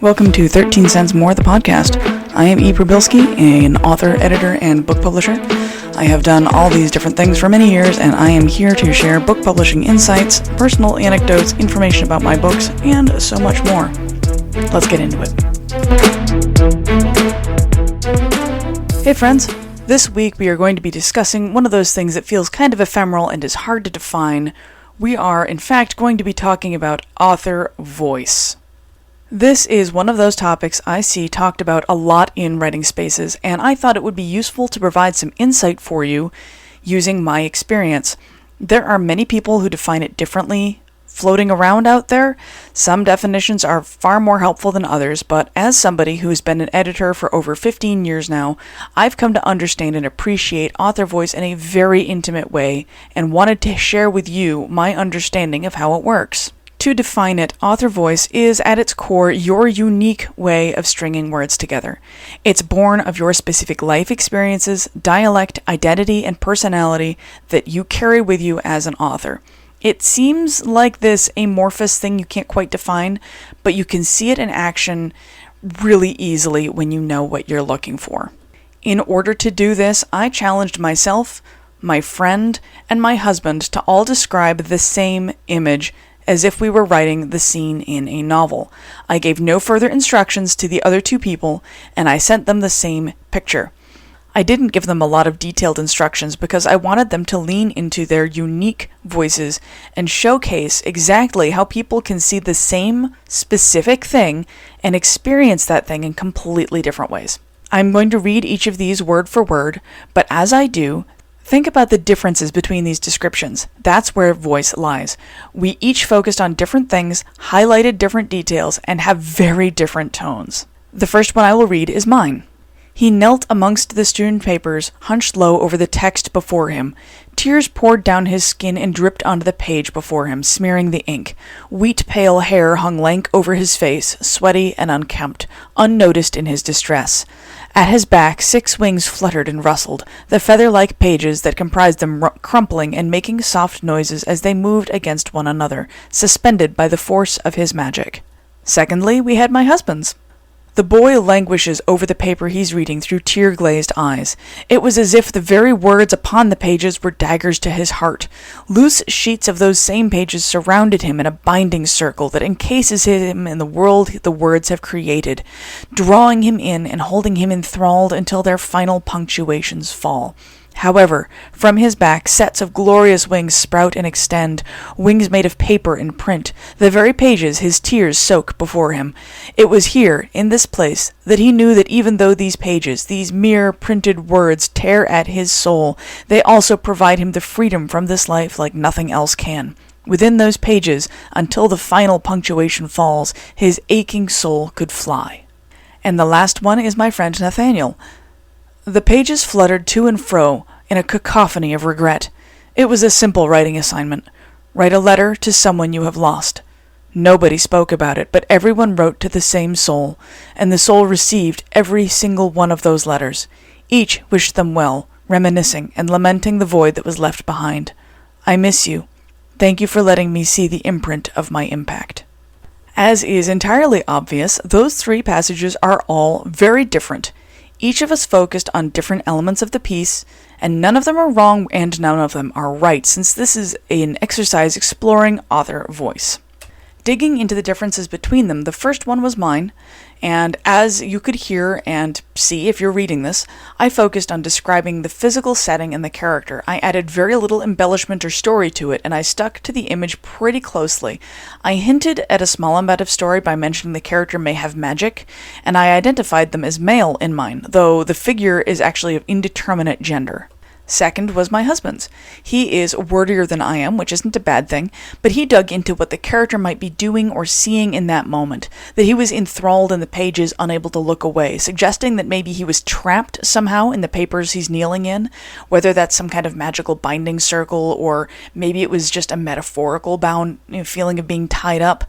Welcome to 13 Cents More, the podcast. I am E. Probilski, an author, editor, and book publisher. I have done all these different things for many years, and I am here to share book publishing insights, personal anecdotes, information about my books, and so much more. Let's get into it. Hey friends, this week we are going to be discussing one of those things that feels kind of ephemeral and is hard to define. We are, in fact, going to be talking about author voice. This is one of those topics I see talked about a lot in writing spaces, and I thought it would be useful to provide some insight for you using my experience. There are many people who define it differently floating around out there. Some definitions are far more helpful than others, but as somebody who's been an editor for over 15 years now, I've come to understand and appreciate author voice in a very intimate way and wanted to share with you my understanding of how it works. To define it, author voice is, at its core, your unique way of stringing words together. It's born of your specific life experiences, dialect, identity, and personality that you carry with you as an author. It seems like this amorphous thing you can't quite define, but you can see it in action really easily when you know what you're looking for. In order to do this, I challenged myself, my friend, and my husband to all describe the same image as if we were writing the scene in a novel. I gave no further instructions to the other two people, and I sent them the same picture. I didn't give them a lot of detailed instructions because I wanted them to lean into their unique voices and showcase exactly how people can see the same specific thing and experience that thing in completely different ways. I'm going to read each of these word for word, but as I do, think about the differences between these descriptions. That's where voice lies. We each focused on different things, highlighted different details, and have very different tones. The first one I will read is mine. He knelt amongst the strewn papers, hunched low over the text before him. Tears poured down his skin and dripped onto the page before him, smearing the ink. Wheat-pale hair hung lank over his face, sweaty and unkempt, unnoticed in his distress. At his back, 6 wings fluttered and rustled, the feather-like pages that comprised them crumpling and making soft noises as they moved against one another, suspended by the force of his magic. Secondly, we had my husband's. The boy languishes over the paper he's reading through tear-glazed eyes. It was as if the very words upon the pages were daggers to his heart. Loose sheets of those same pages surrounded him in a binding circle that encases him in the world the words have created, drawing him in and holding him enthralled until their final punctuations fall. However, from his back, sets of glorious wings sprout and extend, wings made of paper and print, the very pages his tears soak before him. It was here, in this place, that he knew that even though these pages, these mere printed words, tear at his soul, they also provide him the freedom from this life like nothing else can. Within those pages, until the final punctuation falls, his aching soul could fly. And the last one is my friend Nathaniel. The pages fluttered to and fro in a cacophony of regret. It was a simple writing assignment. Write a letter to someone you have lost. Nobody spoke about it, but everyone wrote to the same soul, and the soul received every single one of those letters. Each wished them well, reminiscing and lamenting the void that was left behind. I miss you. Thank you for letting me see the imprint of my impact. As is entirely obvious, those 3 passages are all very different. Each of us focused on different elements of the piece, and none of them are wrong and none of them are right, since this is an exercise exploring author voice. Digging into the differences between them, the first one was mine, and as you could hear and see if you're reading this, I focused on describing the physical setting and the character. I added very little embellishment or story to it, and I stuck to the image pretty closely. I hinted at a small amount of story by mentioning the character may have magic, and I identified them as male in mine, though the figure is actually of indeterminate gender. Second was my husband's. He is wordier than I am, which isn't a bad thing, but he dug into what the character might be doing or seeing in that moment, that he was enthralled in the pages, unable to look away, suggesting that maybe he was trapped somehow in the papers he's kneeling in, whether that's some kind of magical binding circle, or maybe it was just a metaphorical feeling of being tied up.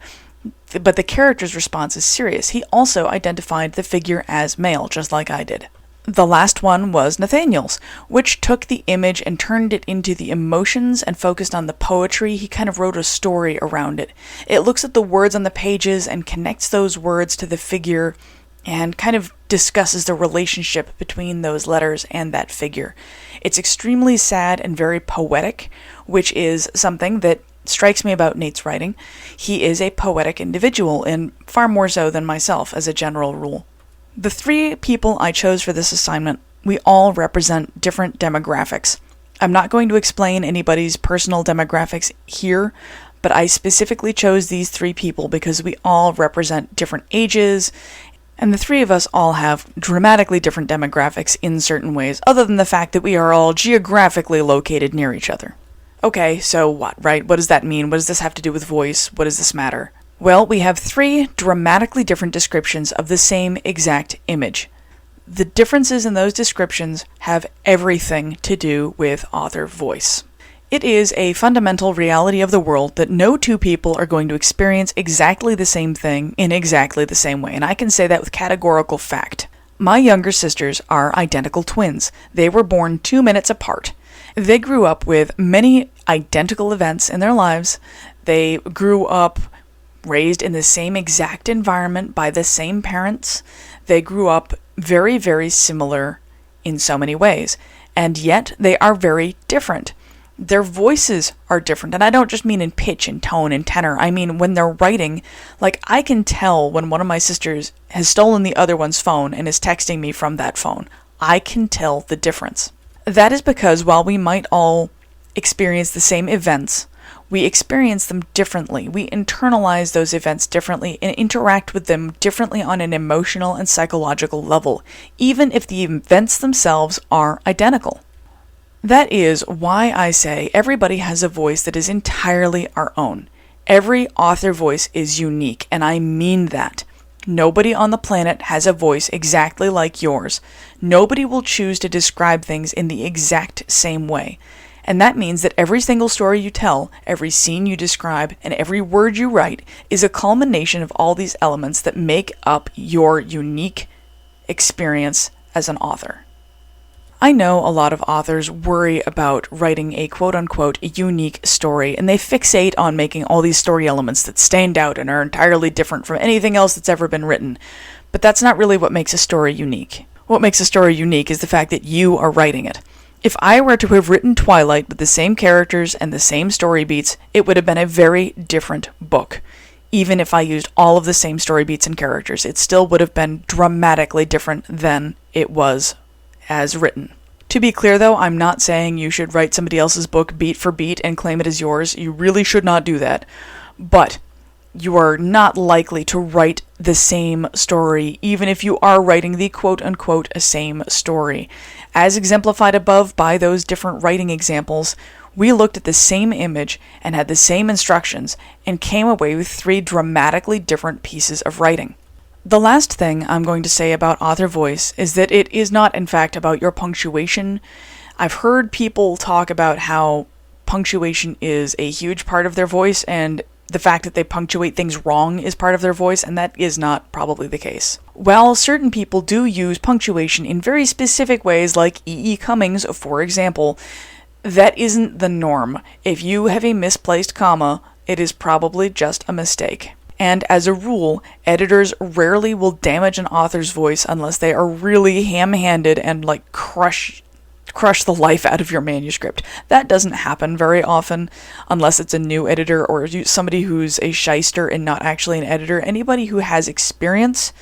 But the character's response is serious. He also identified the figure as male, just like I did. The last one was Nathaniel's, which took the image and turned it into the emotions and focused on the poetry. He kind of wrote a story around it. It looks at the words on the pages and connects those words to the figure and kind of discusses the relationship between those letters and that figure. It's extremely sad and very poetic, which is something that strikes me about Nate's writing. He is a poetic individual, and far more so than myself as a general rule. The three people I chose for this assignment, we all represent different demographics. I'm not going to explain anybody's personal demographics here, but I specifically chose these three people because we all represent different ages, and the three of us all have dramatically different demographics in certain ways, other than the fact that we are all geographically located near each other. Okay, so what, right? What does that mean? What does this have to do with voice? What does this matter? Well, we have three dramatically different descriptions of the same exact image. The differences in those descriptions have everything to do with author voice. It is a fundamental reality of the world that no two people are going to experience exactly the same thing in exactly the same way, and I can say that with categorical fact. My younger sisters are identical twins. They were born 2 minutes apart. They grew up with many identical events in their lives. They grew up raised in the same exact environment by the same parents. They grew up very, very similar in so many ways, and yet they are very different. Their voices are different, and I don't just mean in pitch and tone and tenor. I mean when they're writing, like I can tell when one of my sisters has stolen the other one's phone and is texting me from that phone. I can tell the difference. That is because while we might all experience the same events, we experience them differently. We internalize those events differently and interact with them differently on an emotional and psychological level, even if the events themselves are identical. That is why I say everybody has a voice that is entirely our own. Every author voice is unique, and I mean that. Nobody on the planet has a voice exactly like yours. Nobody will choose to describe things in the exact same way. And that means that every single story you tell, every scene you describe, and every word you write is a culmination of all these elements that make up your unique experience as an author. I know a lot of authors worry about writing a quote-unquote unique story, and they fixate on making all these story elements that stand out and are entirely different from anything else that's ever been written. But that's not really what makes a story unique. What makes a story unique is the fact that you are writing it. If I were to have written Twilight with the same characters and the same story beats, it would have been a very different book. Even if I used all of the same story beats and characters, it still would have been dramatically different than it was as written. To be clear though, I'm not saying you should write somebody else's book beat for beat and claim it as yours. You really should not do that. But you are not likely to write the same story, even if you are writing the quote-unquote same story. As exemplified above by those different writing examples, we looked at the same image and had the same instructions and came away with three dramatically different pieces of writing. The last thing I'm going to say about author voice is that it is not, in fact, about your punctuation. I've heard people talk about how punctuation is a huge part of their voice, and the fact that they punctuate things wrong is part of their voice, and that is not probably the case. While certain people do use punctuation in very specific ways, like E.E. Cummings, for example, that isn't the norm. If you have a misplaced comma, it is probably just a mistake. And as a rule, editors rarely will damage an author's voice unless they are really ham-handed and crush the life out of your manuscript. That doesn't happen very often unless it's a new editor or somebody who's a shyster and not actually an editor. Anybody who has experience,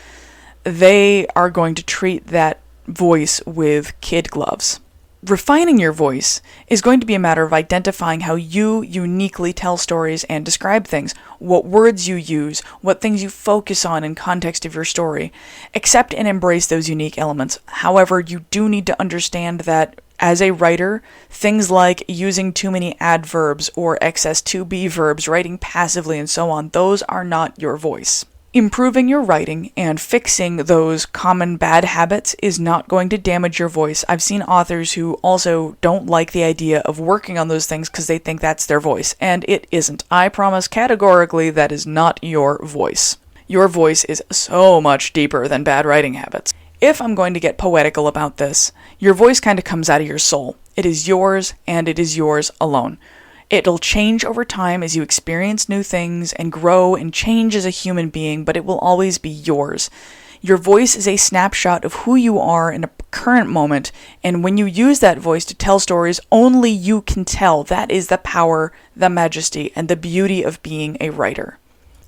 they are going to treat that voice with kid gloves. Refining your voice is going to be a matter of identifying how you uniquely tell stories and describe things, what words you use, what things you focus on in context of your story. Accept and embrace those unique elements. However, you do need to understand that as a writer, things like using too many adverbs or excess to be verbs, writing passively, and so on, those are not your voice. Improving your writing and fixing those common bad habits is not going to damage your voice. I've seen authors who also don't like the idea of working on those things because they think that's their voice, and it isn't. I promise categorically that is not your voice. Your voice is so much deeper than bad writing habits. If I'm going to get poetical about this, your voice kind of comes out of your soul. It is yours, and it is yours alone. It'll change over time as you experience new things and grow and change as a human being, but it will always be yours. Your voice is a snapshot of who you are in a current moment, and when you use that voice to tell stories only you can tell, that is the power, the majesty, and the beauty of being a writer.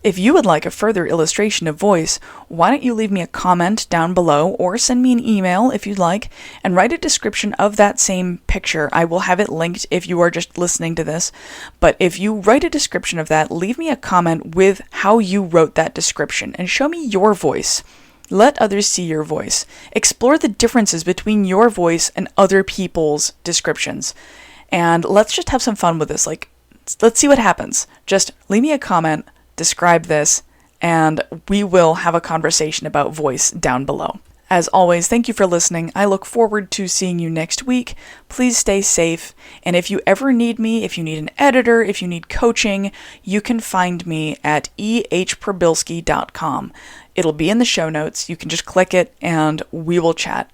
If you would like a further illustration of voice, why don't you leave me a comment down below or send me an email if you'd like and write a description of that same picture. I will have it linked if you are just listening to this, but if you write a description of that, leave me a comment with how you wrote that description and show me your voice. Let others see your voice. Explore the differences between your voice and other people's descriptions. And let's just have some fun with this. Let's see what happens. Just leave me a comment, describe this, and we will have a conversation about voice down below. As always, thank you for listening. I look forward to seeing you next week. Please stay safe, and if you ever need me, if you need an editor, if you need coaching, you can find me at ehprobilski.com. It'll be in the show notes. You can just click it, and we will chat.